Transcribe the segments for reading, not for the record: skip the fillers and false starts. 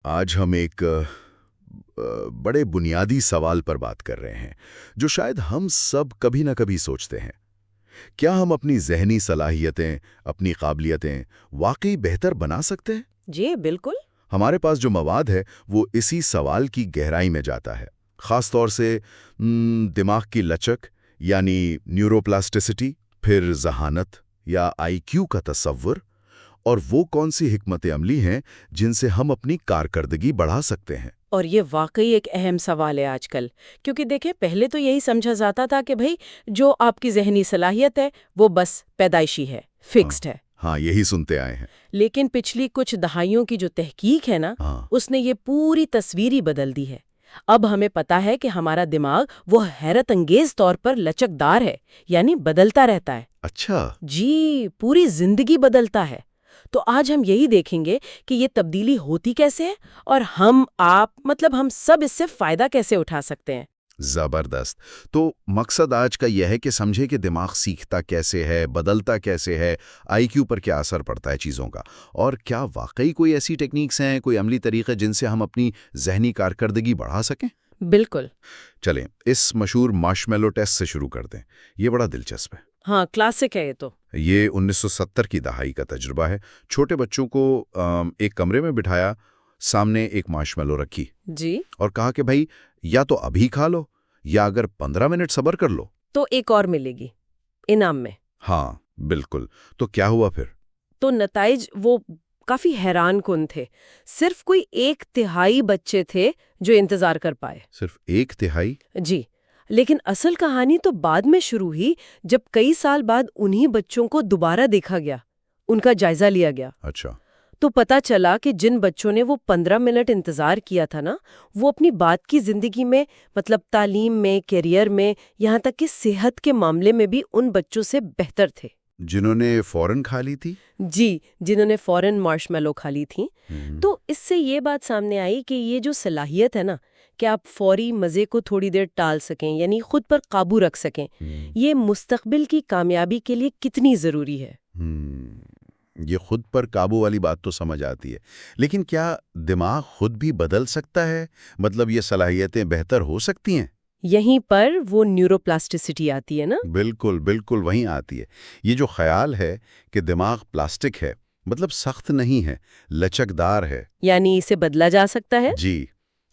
آج ہم ایک بڑے بنیادی سوال پر بات کر رہے ہیں جو شاید ہم سب کبھی نہ کبھی سوچتے ہیں۔ کیا ہم اپنی ذہنی صلاحیتیں، اپنی قابلیتیں واقعی بہتر بنا سکتے ہیں؟ جی بالکل۔ ہمارے پاس جو مواد ہے وہ اسی سوال کی گہرائی میں جاتا ہے، خاص طور سے دماغ کی لچک یعنی نیوروپلاسٹسٹی، پھر ذہانت یا آئی کیو کا تصور، اور وہ کون سی حکمت عملی ہیں جن سے ہم اپنی کارکردگی بڑھا سکتے ہیں۔ اور یہ واقعی ایک اہم سوال ہے آج کل، کیونکہ دیکھیں پہلے تو یہی سمجھا جاتا تھا کہ بھئی جو آپ کی ذہنی صلاحیت ہے وہ بس پیدائشی ہے، فکسڈ ہے۔ ہاں یہی سنتے آئے ہیں۔ لیکن پچھلی کچھ دہائیوں کی جو تحقیق ہے نا، اس نے یہ پوری تصویر ہی بدل دی ہے۔ اب ہمیں پتا ہے کہ ہمارا دماغ وہ حیرت انگیز طور پر لچکدار ہے، یعنی بدلتا رہتا ہے۔ اچھا۔ جی، پوری زندگی بدلتا ہے۔ تو آج ہم یہی دیکھیں گے کہ یہ تبدیلی ہوتی کیسے ہے اور ہم سب اس سے فائدہ کیسے اٹھا سکتے ہیں۔ زبردست۔ تو مقصد آج کا یہ ہے کہ سمجھے کہ دماغ سیکھتا کیسے ہے، بدلتا کیسے ہے، آئی کیو پر کیا اثر پڑتا ہے چیزوں کا، اور کیا واقعی کوئی ایسی ٹیکنیکس ہیں، کوئی عملی طریقے جن سے ہم اپنی ذہنی کارکردگی بڑھا سکیں؟ بالکل۔ چلیں اس مشہور مارشمیلو ٹیسٹ سے شروع کر دیں، یہ بڑا دلچسپ ہے۔ ہاں، کلاسک ہے یہ تو۔ یہ 1970 کی دہائی کا تجربہ ہے۔ چھوٹے بچوں کو ایک کمرے میں بٹھایا، سامنے ایک مارشمیلو رکھی جی۔ اور کہا کہ بھائی یا تو ابھی کھا لو یا اگر 15 منٹ صبر کر لو تو ایک اور ملے گی انعام میں۔ ہاں بالکل۔ تو کیا ہوا پھر؟ تو نتائج وہ کافی حیران کن تھے۔ صرف کوئی 1/3 بچے تھے جو انتظار کر پائے۔ صرف 1/3؟ جی، لیکن اصل کہانی تو بعد میں شروع ہوئی، جب کئی سال بعد انہی بچوں کو دوبارہ دیکھا گیا، ان کا جائزہ لیا گیا۔ اچھا۔ تو پتا چلا کہ جن بچوں نے وہ 15 منٹ انتظار کیا تھا نا، وہ اپنی بعد کی زندگی میں، تعلیم میں، کیریئر میں، یہاں تک کہ صحت کے معاملے میں بھی ان بچوں سے بہتر تھے۔ جنہوں نے فوراً کھا لی تھی؟ جی، جنہوں نے فوراً مارشمیلو کھا لی تھی۔ تو اس سے یہ بات سامنے آئی کہ یہ جو صلاحیت ہے نا، کہ آپ فوری مزے کو تھوڑی دیر ٹال سکیں، یعنی خود پر قابو رکھ سکیں، یہ مستقبل کی کامیابی کے لیے کتنی ضروری ہے۔ یہ خود پر قابو والی بات تو سمجھ آتی ہے، لیکن کیا دماغ خود بھی بدل سکتا ہے؟ مطلب یہ صلاحیتیں بہتر ہو سکتی ہیں؟ یہیں پر وہ نیوروپلاسٹسٹی آتی ہے نا؟ بالکل بالکل وہیں آتی ہے۔ یہ جو خیال ہے کہ دماغ پلاسٹک ہے، مطلب سخت نہیں ہے، لچکدار ہے، یعنی اسے بدلا جا سکتا ہے۔ جی،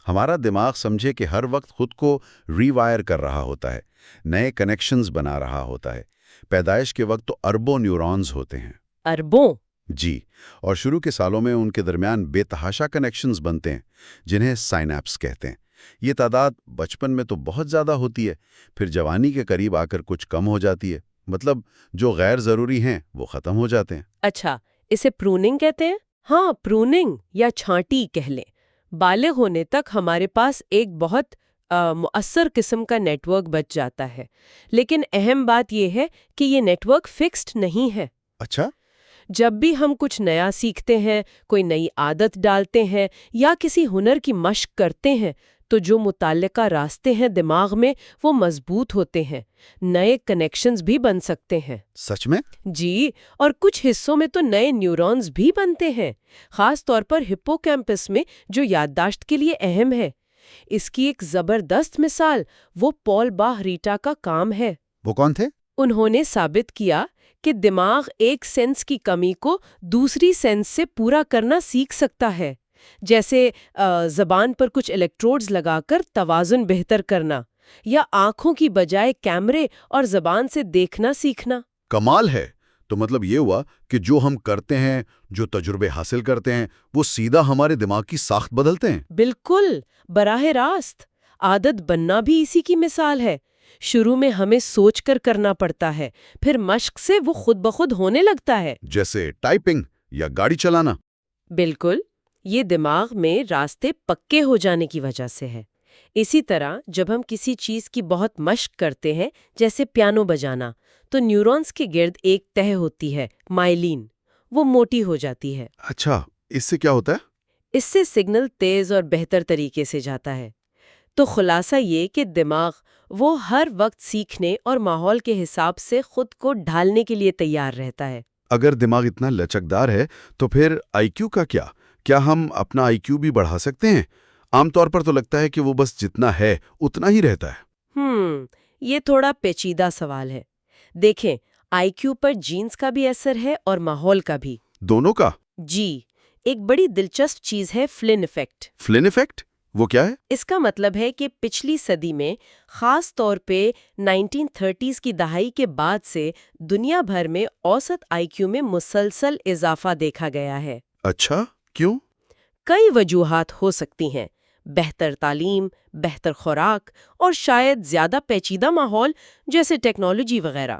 ہمارا دماغ سمجھے کہ ہر وقت خود کو ری وائر کر رہا ہوتا ہے، نئے کنیکشنز بنا رہا ہوتا ہے۔ پیدائش کے وقت تو اربوں نیورونز ہوتے ہیں۔ اربوں؟ جی، اور شروع کے سالوں میں ان کے درمیان بے تحاشا کنیکشنز بنتے ہیں جنہیں سائنیپس کہتے ہیں۔ یہ تعداد بچپن میں تو بہت زیادہ ہوتی ہے، پھر جوانی کے قریب آ کر کچھ کم ہو جاتی ہے، مطلب جو غیر ضروری ہیں وہ ختم ہو جاتے ہیں۔ اچھا، اسے پروننگ کہتے ہیں؟ ہاں، پروننگ یا چھانٹی کہہ لیں۔ بالغ ہونے تک ہمارے پاس ایک بہت مؤثر قسم کا نیٹ ورک بچ جاتا ہے، لیکن اہم بات یہ ہے کہ یہ نیٹ ورک فکسڈ نہیں ہے۔ اچھا؟ جب بھی ہم کچھ نیا سیکھتے ہیں، کوئی نئی عادت ڈالتے ہیں یا کسی ہنر کی مشق کرتے ہیں، تو جو متعلقہ راستے ہیں دماغ میں وہ مضبوط ہوتے ہیں، نئے کنیکشنز بھی بن سکتے ہیں۔ سچ میں؟ جی، اور کچھ حصوں میں تو نئے نیورونز بھی بنتے ہیں، خاص طور پر ہپوکیمپس میں جو یادداشت کے لیے اہم ہے۔ اس کی ایک زبردست مثال وہ پال باہ ریٹا کا کام ہے۔ وہ کون تھے؟ انہوں نے ثابت کیا کہ دماغ ایک سینس کی کمی کو دوسری سینس سے پورا کرنا سیکھ سکتا ہے، جیسے زبان پر کچھ الیکٹروڈز لگا کر توازن بہتر کرنا، یا آنکھوں کی بجائے کیمرے اور زبان سے دیکھنا سیکھنا۔ کمال ہے۔ تو مطلب یہ ہوا کہ جو ہم کرتے ہیں، جو تجربے حاصل کرتے ہیں، وہ سیدھا ہمارے دماغ کی ساخت بدلتے ہیں۔ بالکل، براہ راست۔ عادت بننا بھی اسی کی مثال ہے۔ شروع میں ہمیں سوچ کر کرنا پڑتا ہے، پھر مشق سے وہ خود بخود ہونے لگتا ہے۔ جیسے ٹائپنگ یا گاڑی چلانا۔ بالکل، یہ دماغ میں راستے پکے ہو جانے کی وجہ سے ہے۔ اسی طرح جب ہم کسی چیز کی بہت مشق کرتے ہیں، جیسے پیانو بجانا، تو نیورونز کے گرد ایک تہہ ہوتی ہے، مائلین، وہ موٹی ہو جاتی ہے۔ اچھا، اس سے کیا ہوتا ہے؟ اس سے سگنل تیز اور بہتر طریقے سے جاتا ہے۔ تو خلاصہ یہ کہ دماغ وہ ہر وقت سیکھنے اور ماحول کے حساب سے خود کو ڈھالنے کے لیے تیار رہتا ہے۔ اگر دماغ اتنا لچکدار ہے تو پھر آئی کیو کا کیا؟ کیا ہم اپنا آئی کیو بھی بڑھا سکتے ہیں؟ عام طور پر تو لگتا ہے کہ وہ بس جتنا ہے اتنا ہی رہتا ہے۔ یہ تھوڑا پیچیدہ سوال ہے۔ دیکھیں، آئی کیو پر جینز کا بھی اثر ہے اور ماحول کا بھی۔ دونوں کا؟ جی، ایک بڑی دلچسپ چیز ہے فلن ایفیکٹ۔ فلن ایفیکٹ؟ وہ کیا ہے؟ اس کا مطلب ہے کہ پچھلی صدی میں، خاص طور پہ 1930s کی دہائی کے بعد سے دنیا بھر میں اوسط آئی کیو میں مسلسل اضافہ دیکھا گیا ہے۔ اچھا، کیوں؟ کئی وجوہات ہو سکتی ہیں۔ بہتر تعلیم، بہتر خوراک اور شاید زیادہ پیچیدہ ماحول جیسے ٹیکنالوجی وغیرہ۔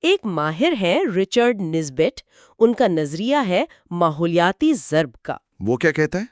ایک ماہر ہے رچرڈ نسبٹ، ان کا نظریہ ہے ماحولیاتی ضرب کا۔ وہ کیا کہتا ہے؟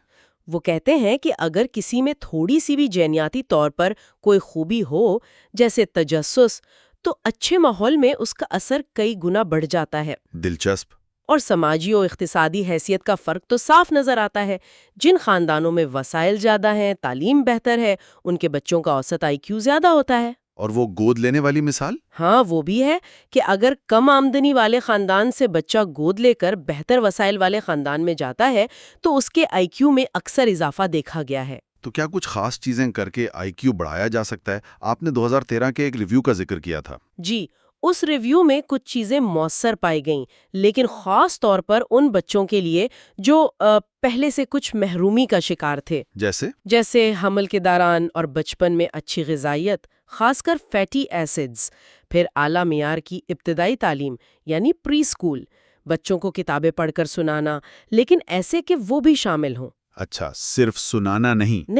وہ کہتے ہیں کہ اگر کسی میں تھوڑی سی بھی جینیاتی طور پر کوئی خوبی ہو، جیسے تجسس، تو اچھے ماحول میں اس کا اثر کئی گنا بڑھ جاتا ہے۔ دلچسپ۔ اور سماجی و اقتصادی حیثیت کا فرق تو صاف نظر آتا ہے۔ جن خاندانوں میں وسائل زیادہ ہیں، تعلیم بہتر ہے، ان کے بچوں کا اوسط آئی کیو زیادہ ہوتا ہے۔ اور وہ گود لینے والی مثال؟ ہاں، وہ بھی ہے کہ اگر کم آمدنی والے خاندان سے بچہ گود لے کر بہتر وسائل والے خاندان میں جاتا ہے تو اس کے آئی کیو میں اکثر اضافہ دیکھا گیا ہے۔ تو کیا کچھ خاص چیزیں کر کے آئی کیو بڑھایا جا سکتا ہے؟ آپ نے 2013 کے ایک ریویو کا ذکر کیا تھا۔ جی، اس ریویو میں کچھ چیزیں مؤثر پائی گئیں، لیکن خاص طور پر ان بچوں کے لیے جو پہلے سے کچھ محرومی کا شکار تھے، جیسے حمل کے دوران اور بچپن میں اچھی غذائیت، خاص کر فیٹی ایسڈز، پھر اعلیٰ معیار کی ابتدائی تعلیم یعنی پری اسکول، بچوں کو کتابیں پڑھ کر سنانا، لیکن ایسے کہ وہ بھی شامل ہوں۔ اچھا، صرف سنانا نہیں،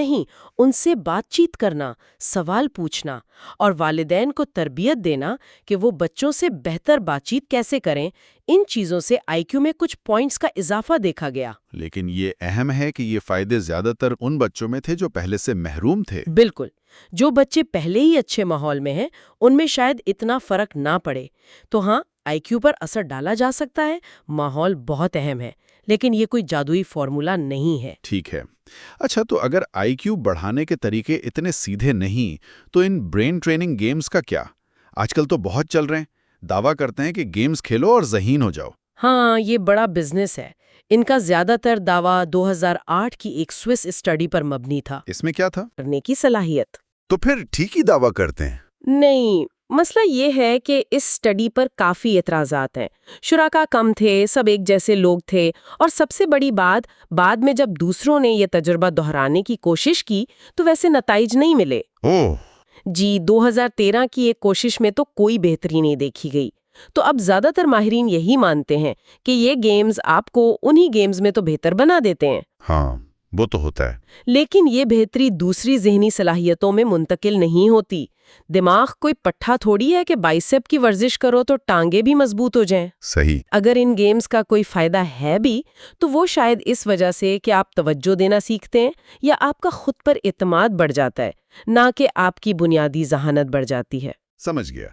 ان سے بات چیت کرنا، سوال پوچھنا اور والدین کو تربیت دینا کہ وہ بچوں سے بہتر بات چیت کیسے کریں۔ ان چیزوں سے آئی کیو میں کچھ پوائنٹس کا اضافہ دیکھا گیا۔ لیکن یہ اہم ہے کہ یہ فائدے زیادہ تر ان بچوں میں تھے جو پہلے سے محروم تھے۔ بالکل، جو بچے پہلے ہی اچھے ماحول میں ہیں ان میں شاید اتنا فرق نہ پڑے۔ تو ہاں، آئی کیو پر اثر ڈالا جا سکتا ہے، ماحول بہت اہم ہے، لیکن یہ کوئی جادوئی فارمولا نہیں ہے۔ ٹھیک ہے۔ اچھا، تو اگر آئی کیو بڑھانے کے طریقے اتنے سیدھے نہیں تو ان برین ٹریننگ گیمز کا کیا؟ آج کل تو بہت چل رہے ہیں، دعویٰ کرتے ہیں کہ گیمز کھیلو اور ذہین ہو جاؤ۔ ہاں، یہ بڑا بزنس ہے۔ ان کا زیادہ تر دعویٰ 2008 کی ایک سوئس اسٹڈی پر مبنی تھا۔ اس میں کیا تھا؟ کرنے کی صلاحیت۔ تو پھر ٹھیک ہی دعویٰ کرتے ہیں؟ نہیں، مسئلہ یہ ہے کہ اس سٹڈی پر کافی اعتراضات ہیں۔ شرکاء کم تھے، سب ایک جیسے لوگ تھے، اور سب سے بڑی بات، بعد میں جب دوسروں نے یہ تجربہ دہرانے کی کوشش کی تو ویسے نتائج نہیں ملے۔ جی، 2013 کی ایک کوشش میں تو کوئی بہتری نہیں دیکھی گئی۔ تو اب زیادہ تر ماہرین یہی مانتے ہیں کہ یہ گیمز آپ کو انہی گیمز میں تو بہتر بنا دیتے ہیں۔ ہاں، وہ تو ہوتا ہے۔ لیکن یہ بہتری دوسری ذہنی صلاحیتوں میں منتقل نہیں ہوتی۔ دماغ کوئی پٹھا تھوڑی ہے کہ بائسیپ کی ورزش کرو تو ٹانگیں بھی مضبوط ہو جائیں۔ صحیح۔ اگر ان گیمز کا کوئی فائدہ ہے بھی تو وہ شاید اس وجہ سے کہ آپ توجہ دینا سیکھتے ہیں یا آپ کا خود پر اعتماد بڑھ جاتا ہے، نہ کہ آپ کی بنیادی ذہانت بڑھ جاتی ہے۔ سمجھ گیا۔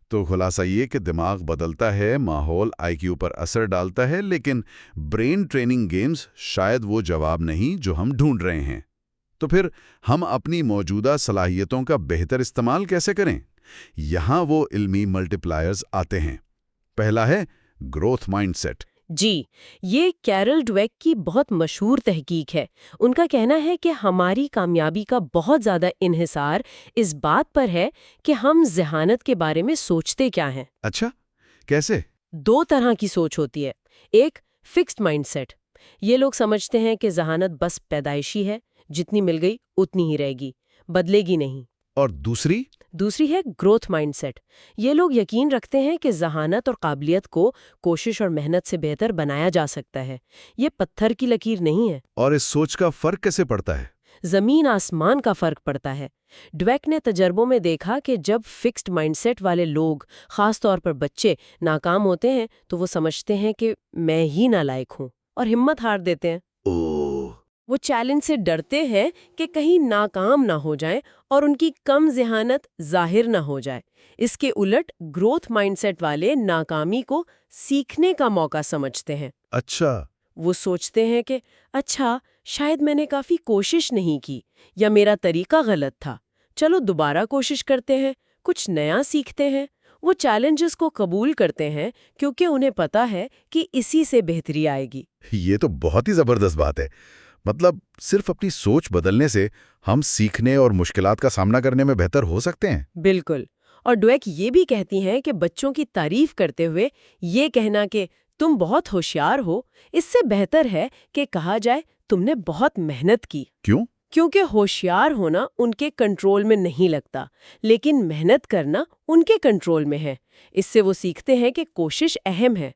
تو خلاصہ یہ کہ دماغ بدلتا ہے، ماحول آئی کیو پر اثر ڈالتا ہے، لیکن برین ٹریننگ گیمز شاید وہ جواب نہیں جو ہم ڈھونڈ رہے ہیں۔ تو پھر ہم اپنی موجودہ صلاحیتوں کا بہتر استعمال کیسے کریں؟ یہاں وہ علمی ملٹی پلائرز آتے ہیں۔ پہلا ہے گروتھ مائنڈ سیٹ۔ جی، یہ کیرل ڈویک کی بہت مشہور تحقیق ہے۔ ان کا کہنا ہے کہ ہماری کامیابی کا بہت زیادہ انحصار اس بات پر ہے کہ ہم ذہانت کے بارے میں سوچتے کیا ہیں۔ اچھا، کیسے؟ دو طرح کی سوچ ہوتی ہے۔ ایک فکسڈ مائنڈ سیٹ، یہ لوگ سمجھتے ہیں کہ ذہانت بس پیدائشی ہے، جتنی مل گئی اتنی ہی رہے گی، بدلے گی نہیں۔ اور دوسری ہے گروتھ مائنڈ سیٹ، یہ لوگ یقین رکھتے ہیں کہ ذہانت اور قابلیت کو کوشش اور محنت سے بہتر بنایا جا سکتا ہے، یہ پتھر کی لکیر نہیں ہے۔ اور اس سوچ کا فرق کیسے پڑتا ہے؟ زمین آسمان کا فرق پڑتا ہے۔ ڈویک نے تجربوں میں دیکھا کہ جب فکسڈ مائنڈ سیٹ والے لوگ، خاص طور پر بچے، ناکام ہوتے ہیں تو وہ سمجھتے ہیں کہ میں ہی نالائق ہوں اور ہمت ہار دیتے ہیں۔ وہ چیلنج سے ڈرتے ہیں کہ کہیں ناکام نہ ہو جائیں اور ان کی کم ذہانت ظاہر نہ ہو جائے۔ اس کے الٹ گروتھ مائنڈ سیٹ والے ناکامی کو سیکھنے کا موقع سمجھتے ہیں۔ اچھا، وہ سوچتے ہیں کہ اچھا، شاید میں نے کافی کوشش نہیں کی یا میرا طریقہ غلط تھا، چلو دوبارہ کوشش کرتے ہیں، کچھ نیا سیکھتے ہیں۔ وہ چیلنجز کو قبول کرتے ہیں کیونکہ انہیں پتا ہے کہ اسی سے بہتری آئے گی۔ یہ تو بہت ہی زبردست بات ہے۔ مطلب صرف اپنی سوچ بدلنے سے ہم سیکھنے اور مشکلات کا سامنا کرنے میں بہتر ہو سکتے ہیں۔ بالکل۔ اور ڈویک یہ بھی کہتی ہیں کہ بچوں کی تعریف کرتے ہوئے یہ کہنا کہ تم بہت ہوشیار ہو، اس سے بہتر ہے کہ کہا جائے تم نے بہت محنت کی۔ کیوں؟ کیونکہ ہوشیار ہونا ان کے کنٹرول میں نہیں لگتا، لیکن محنت کرنا ان کے کنٹرول میں ہے۔ اس سے وہ سیکھتے ہیں کہ کوشش اہم ہے۔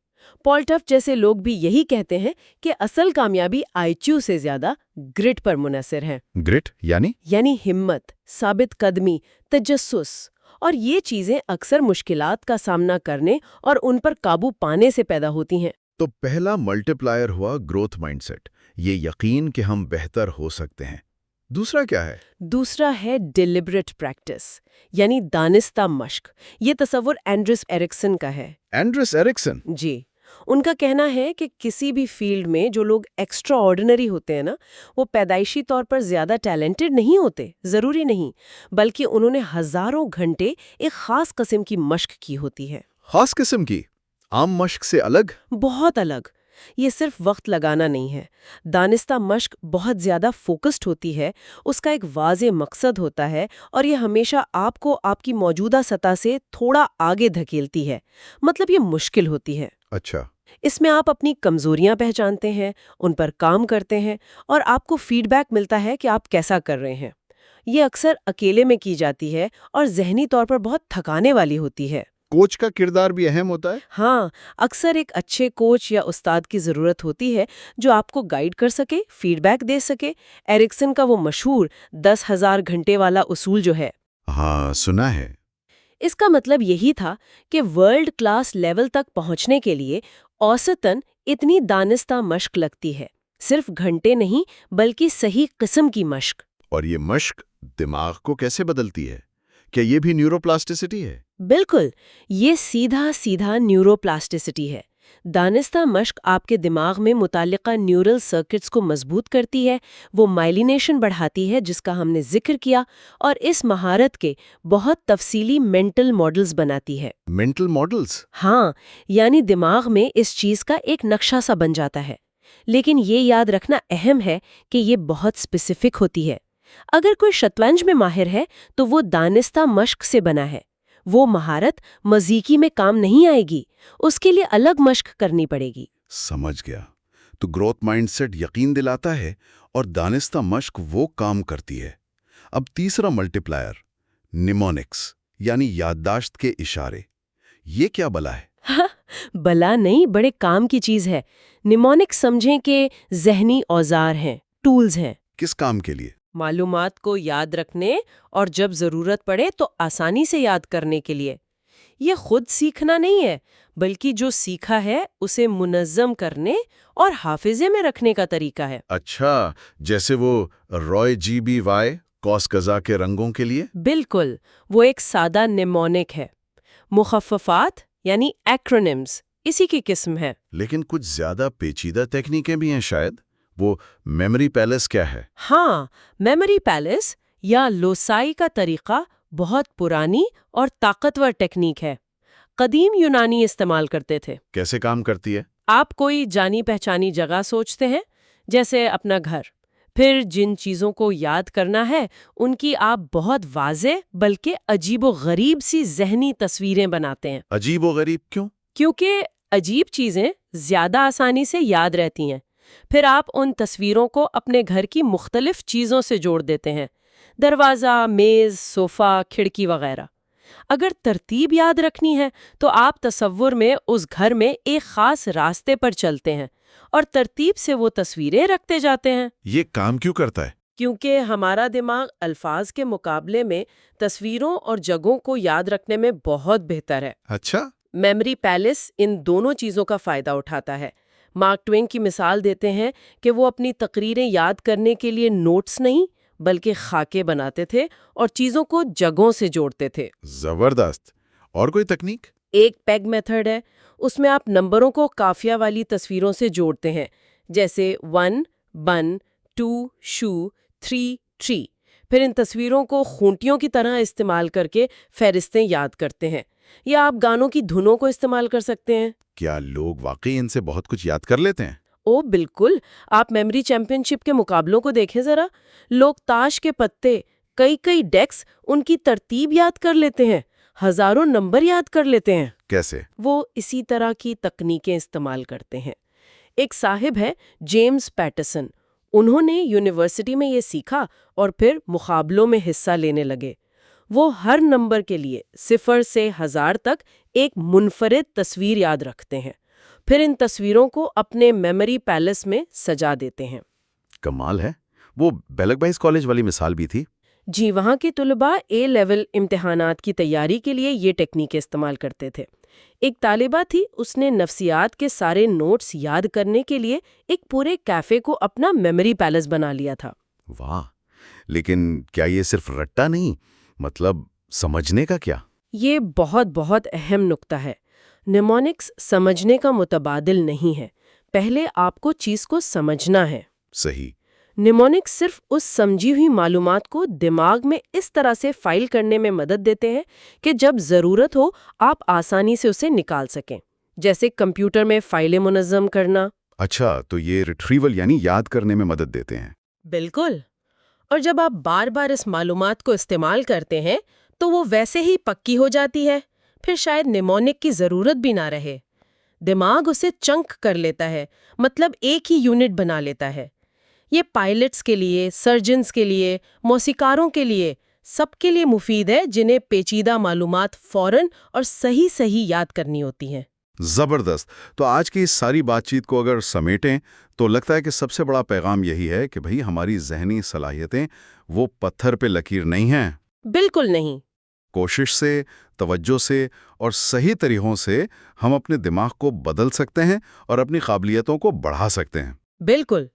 پال ٹفٹ جیسے لوگ بھی یہی کہتے ہیں کہ اصل کامیابی IQ سے زیادہ گرٹ پر منحصر ہے۔ گرٹ یعنی ہمت، ثابت قدمی، تجسس، اور یہ چیزیں اکثر مشکلات کا سامنا کرنے اور ان پر قابو پانے سے پیدا ہوتی ہیں۔ تو پہلا ملٹی پلائر ہوا گروتھ مائنڈ سیٹ، یہ یقین کہ ہم بہتر ہو سکتے ہیں۔ دوسرا کیا ہے؟ دوسرا ہے ڈیلیبریٹ پریکٹس، یعنی دانستہ مشق۔ یہ تصور اینڈرس ایرکسن کا ہے۔ اینڈرس ایرکسن؟ جی، ان کا کہنا ہے کہ کسی بھی فیلڈ میں جو لوگ ایکسٹرا آرڈنری ہوتے ہیں نا، وہ پیدائشی طور پر زیادہ ٹیلنٹڈ نہیں ہوتے، ضروری نہیں، بلکہ انہوں نے ہزاروں گھنٹے ایک خاص قسم کی مشق کی ہوتی ہے۔ خاص قسم کی؟ عام مشق سے الگ؟ بہت الگ۔ یہ صرف وقت لگانا نہیں ہے۔ دانستہ مشق بہت زیادہ فوکسڈ ہوتی ہے، اس کا ایک واضح مقصد ہوتا ہے، اور یہ ہمیشہ آپ کو آپ کی موجودہ سطح سے تھوڑا آگے دھکیلتی ہے۔ مطلب یہ مشکل ہوتی ہے۔ اچھا۔ اس میں آپ اپنی کمزوریاں پہچانتے ہیں، ان پر کام کرتے ہیں، اور آپ کو فیڈ بیک ملتا ہے کہ آپ کیسا کر رہے ہیں۔ یہ اکثر اکیلے میں کی جاتی ہے اور ذہنی طور پر بہت تھکانے والی ہوتی ہے۔ کوچ کا کردار بھی اہم ہوتا ہے؟ ہاں، اکثر ایک اچھے کوچ یا استاد کی ضرورت ہوتی ہے جو آپ کو گائیڈ کر سکے، فیڈ بیک دے سکے۔ ایرکسن کا وہ مشہور 10,000 گھنٹے والا اصول جو ہے، ہاں، سنا ہے۔ اس کا مطلب یہی تھا کہ ورلڈ کلاس لیول تک پہنچنے کے لیے اوسطاً اتنی دانستہ مشق لگتی ہے، صرف گھنٹے نہیں بلکہ صحیح قسم کی مشق۔ اور یہ مشق دماغ کو کیسے بدلتی ہے؟ کیا یہ بھی نیوروپلاسٹیسٹی ہے؟ بالکل، یہ سیدھا نیورو پلاسٹیسٹی ہے۔ دانستہ مشق آپ کے دماغ میں متعلقہ نیورل سرکٹس کو مضبوط کرتی ہے، وہ مائلینیشن بڑھاتی ہے جس کا ہم نے ذکر کیا، اور اس مہارت کے بہت تفصیلی مینٹل ماڈلز بناتی ہے۔ Mental models? ہاں، یعنی دماغ میں اس چیز کا ایک نقشہ سا بن جاتا ہے، لیکن یہ یاد رکھنا اہم ہے کہ یہ بہت اسپیسیفک ہوتی ہے۔ اگر کوئی شطرنج میں ماہر ہے تو وہ دانستہ مشق سے بنا ہے۔ وہ مہارت موسیقی میں کام نہیں آئے گی، اس کے لیے الگ مشق کرنی پڑے گی۔ سمجھ گیا۔ تو گروتھ مائنڈ سیٹ یقین دلاتا ہے اور دانستہ مشق وہ کام کرتی ہے۔ اب تیسرا ملٹی پلائر، نیمونکس، یعنی یادداشت کے اشارے، یہ کیا بلا ہے؟ بلا نہیں، بڑے کام کی چیز ہے۔ نیمونکس سمجھیں کہ ذہنی اوزار ہیں، ٹولز ہیں۔ کس کام کے لیے؟ معلومات کو یاد رکھنے اور جب ضرورت پڑے تو آسانی سے یاد کرنے کے لیے۔ یہ خود سیکھنا نہیں ہے، بلکہ جو سیکھا ہے اسے منظم کرنے اور حافظے میں رکھنے کا طریقہ ہے۔ اچھا، جیسے وہ ROY کوس قزح کے رنگوں کے لیے؟ بالکل، وہ ایک سادہ نیمونک ہے۔ مخففات یعنی ایکرونمز اسی کی قسم ہے۔ لیکن کچھ زیادہ پیچیدہ تکنیکیں بھی ہیں شاید۔ وہ میموری پیلس کیا ہے؟ ہاں، میموری پیلس یا لوسائی کا طریقہ بہت پرانی اور طاقتور ٹیکنیک ہے۔ قدیم یونانی استعمال کرتے تھے۔ کیسے کام کرتی ہے؟ آپ کوئی جانی پہچانی جگہ سوچتے ہیں، جیسے اپنا گھر، پھر جن چیزوں کو یاد کرنا ہے ان کی آپ بہت واضح بلکہ عجیب و غریب سی ذہنی تصویریں بناتے ہیں۔ عجیب و غریب کیوں؟ کیونکہ عجیب چیزیں زیادہ آسانی سے یاد رہتی ہیں۔ پھر آپ ان تصویروں کو اپنے گھر کی مختلف چیزوں سے جوڑ دیتے ہیں، دروازہ، میز، صوفہ، کھڑکی وغیرہ۔ اگر ترتیب یاد رکھنی ہے تو آپ تصور میں اس گھر میں ایک خاص راستے پر چلتے ہیں اور ترتیب سے وہ تصویریں رکھتے جاتے ہیں۔ یہ کام کیوں کرتا ہے؟ کیونکہ ہمارا دماغ الفاظ کے مقابلے میں تصویروں اور جگہوں کو یاد رکھنے میں بہت بہتر ہے۔ اچھا۔ میموری پیلس ان دونوں چیزوں کا فائدہ اٹھاتا ہے۔ مارک ٹوین کی مثال دیتے ہیں کہ وہ اپنی تقریریں یاد کرنے کے لیے نوٹس نہیں بلکہ خاکے بناتے تھے اور چیزوں کو جگہوں سے جوڑتے تھے۔ زبردست۔ اور کوئی تکنیک؟ ایک پیگ میتھڈ ہے، اس میں آپ نمبروں کو قافیہ والی تصویروں سے جوڑتے ہیں، جیسے 1 بن، 2 شو، 3 ٹری۔ پھر ان تصویروں کو خونٹیوں کی طرح استعمال کر کے فہرستیں یاد کرتے ہیں۔ یا آپ گانوں کی دھنوں کو استعمال کر سکتے ہیں۔ کیا لوگ واقعی ان سے بہت کچھ یاد کر لیتے ہیں؟ او بالکل، آپ میموری چیمپئن شپ کے مقابلوں کو دیکھیں ذرا، لوگ تاش کے پتے، کئی ڈیکس، ان کی ترتیب یاد کر لیتے ہیں، ہزاروں نمبر یاد کر لیتے ہیں۔ کیسے؟ وہ اسی طرح کی تکنیکیں استعمال کرتے ہیں۔ ایک صاحب ہے جیمز پیٹرسن، انہوں نے یونیورسٹی میں یہ سیکھا اور پھر مقابلوں میں حصہ لینے لگے۔ وہ ہر نمبر کے لیے 0 سے 1000 تک ایک منفرد تصویر یاد رکھتے ہیں، پھر ان تصویروں کو اپنے میموری پیلس میں سجا دیتے ہیں۔ کمال ہے۔ وہ بیلک بائز کالج والی مثال بھی تھی؟ جی، وہاں کے طلباء اے لیول امتحانات کی تیاری کے لیے یہ ٹیکنیک استعمال کرتے تھے۔ ایک طالبہ تھی، اس نے نفسیات کے سارے نوٹس یاد کرنے کے لیے ایک پورے کیفے کو اپنا میموری پیلس بنا لیا تھا۔ واہ! لیکن کیا یہ صرف رٹا نہیں، مطلب سمجھنے کا کیا؟ یہ بہت اہم نکتہ ہے۔ نیمونکس سمجھنے کا متبادل نہیں ہے، پہلے آپ کو چیز کو سمجھنا ہے۔ صحیح۔ نیمونکس صرف اس سمجھی ہوئی معلومات کو دماغ میں اس طرح سے فائل کرنے میں مدد دیتے ہیں کہ جب ضرورت ہو آپ آسانی سے اسے نکال سکیں، جیسے کمپیوٹر میں فائلیں منظم کرنا۔ اچھا، تو یہ ریٹریول یعنی یاد کرنے میں مدد دیتے ہیں۔ بالکل، اور جب آپ بار بار اس معلومات کو استعمال کرتے ہیں تو وہ ویسے ہی پکی ہو جاتی ہے، پھر شاید نیمونک کی ضرورت بھی نہ رہے۔ دماغ اسے چنک کر لیتا ہے، مطلب ایک ہی یونٹ بنا لیتا ہے۔ یہ پائلٹس کے لیے، سرجنز کے لیے، موسیقاروں کے لیے، سب کے لیے مفید ہے جنہیں پیچیدہ معلومات فوراً اور صحیح یاد کرنی ہوتی ہیں۔ زبردست۔ تو آج کی اس ساری بات چیت کو اگر سمیٹیں تو لگتا ہے کہ سب سے بڑا پیغام یہی ہے کہ بھئی ہماری ذہنی صلاحیتیں وہ پتھر پہ لکیر نہیں ہیں۔ بالکل نہیں۔ کوشش سے، توجہ سے اور صحیح طریقوں سے ہم اپنے دماغ کو بدل سکتے ہیں اور اپنی قابلیتوں کو بڑھا سکتے ہیں۔ بالکل۔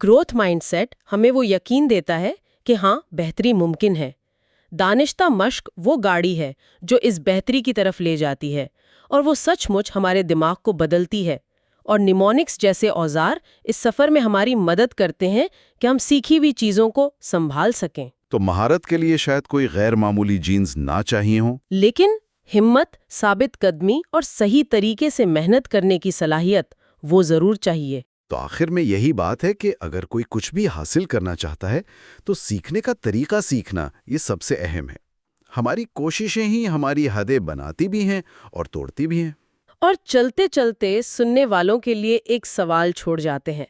گروتھ مائنڈ سیٹ ہمیں وہ یقین دیتا ہے کہ ہاں، بہتری ممکن ہے۔ دانشتہ مشق وہ گاڑی ہے جو اس بہتری کی طرف لے جاتی ہے، اور وہ سچ مچ ہمارے دماغ کو بدلتی ہے۔ اور نیمونکس جیسے اوزار اس سفر میں ہماری مدد کرتے ہیں کہ ہم سیکھی ہوئی چیزوں کو سنبھال سکیں۔ تو مہارت کے لیے شاید کوئی غیر معمولی جینز نہ چاہیے ہوں، لیکن ہمت، ثابت قدمی اور صحیح طریقے سے محنت کرنے کی صلاحیت وہ ضرور چاہیے۔ تو آخر میں یہی بات ہے کہ اگر کوئی کچھ بھی حاصل کرنا چاہتا ہے تو سیکھنے کا طریقہ سیکھنا یہ سب سے اہم ہے۔ ہماری کوششیں ہی ہماری حدیں بناتی بھی ہیں اور توڑتی بھی ہیں۔ اور چلتے چلتے سننے والوں کے لیے ایک سوال چھوڑ جاتے ہیں۔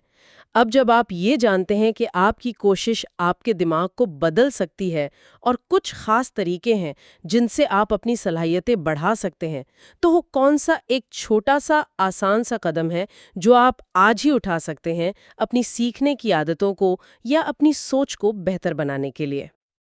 اب جب آپ یہ جانتے ہیں کہ آپ کی کوشش آپ کے دماغ کو بدل سکتی ہے اور کچھ خاص طریقے ہیں جن سے آپ اپنی صلاحیتیں بڑھا سکتے ہیں، تو وہ کون سا ایک چھوٹا سا آسان سا قدم ہے جو آپ آج ہی اٹھا سکتے ہیں اپنی سیکھنے کی عادتوں کو یا اپنی سوچ کو بہتر بنانے کے لیے؟